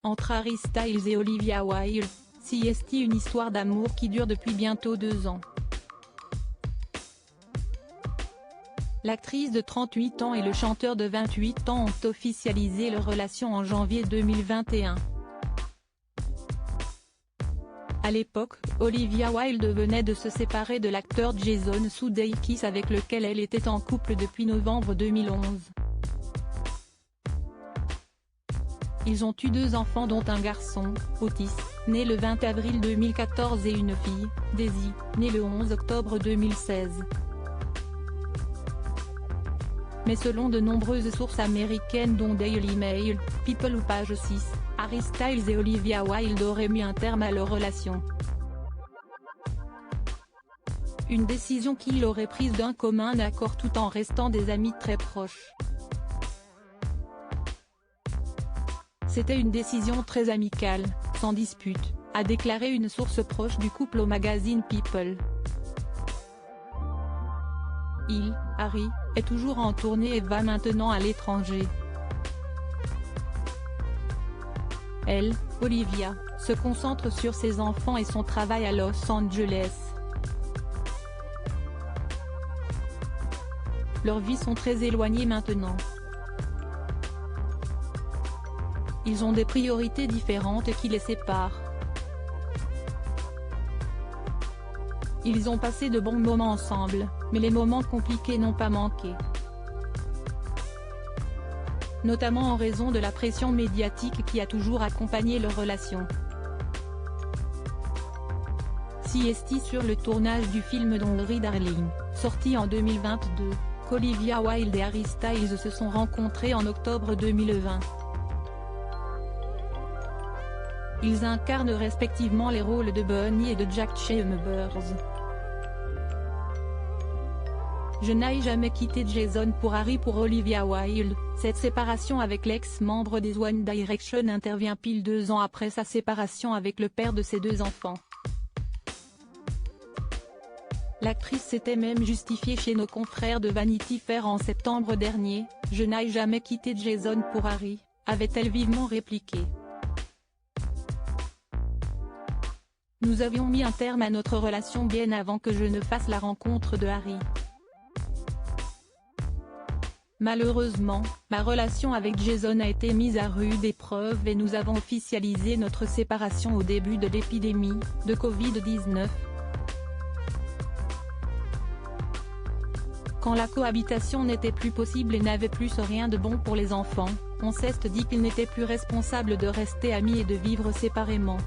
Entre Harry Styles et Olivia Wilde, CST, une histoire d'amour qui dure depuis bientôt 2 ans. L'actrice de 38 ans et le chanteur de 28 ans ont officialisé leur relation en janvier 2021. À l'époque, Olivia Wilde venait de se séparer de l'acteur Jason Sudeikis avec lequel elle était en couple depuis novembre 2011. Ils ont eu 2 enfants dont un garçon, Otis, né le 20 avril 2014 et une fille, Daisy, née le 11 octobre 2016. Mais selon de nombreuses sources américaines dont Daily Mail, People ou Page 6, Harry Styles et Olivia Wilde auraient mis un terme à leur relation. Une décision qu'ils auraient prise d'un commun accord tout en restant des amis très proches. C'était une décision très amicale, sans dispute, a déclaré une source proche du couple au magazine People. Harry, est toujours en tournée et va maintenant à l'étranger. Elle, Olivia, se concentre sur ses enfants et son travail à Los Angeles. Leurs vies sont très éloignées maintenant. Ils ont des priorités différentes qui les séparent. Ils ont passé de bons moments ensemble, mais les moments compliqués n'ont pas manqué. Notamment en raison de la pression médiatique qui a toujours accompagné leur relation. CST sur le tournage du film Don't Worry Darling, sorti en 2022, qu'Olivia Wilde et Harry Styles se sont rencontrés en octobre 2020. Ils incarnent respectivement les rôles de Bonnie et de Jack Chambers. Je n'ai jamais quitté Jason pour Harry. Pour Olivia Wilde, cette séparation avec l'ex-membre des One Direction intervient pile 2 ans après sa séparation avec le père de ses 2 enfants. L'actrice s'était même justifiée chez nos confrères de Vanity Fair en septembre dernier, « Je n'ai jamais quitté Jason pour Harry », avait-elle vivement répliqué. Nous avions mis un terme à notre relation bien avant que je ne fasse la rencontre de Harry. Malheureusement, ma relation avec Jason a été mise à rude épreuve et nous avons officialisé notre séparation au début de l'épidémie de Covid-19. Quand la cohabitation n'était plus possible et n'avait plus rien de bon pour les enfants, on s'est dit qu'il n'était plus responsable de rester amis et de vivre séparément.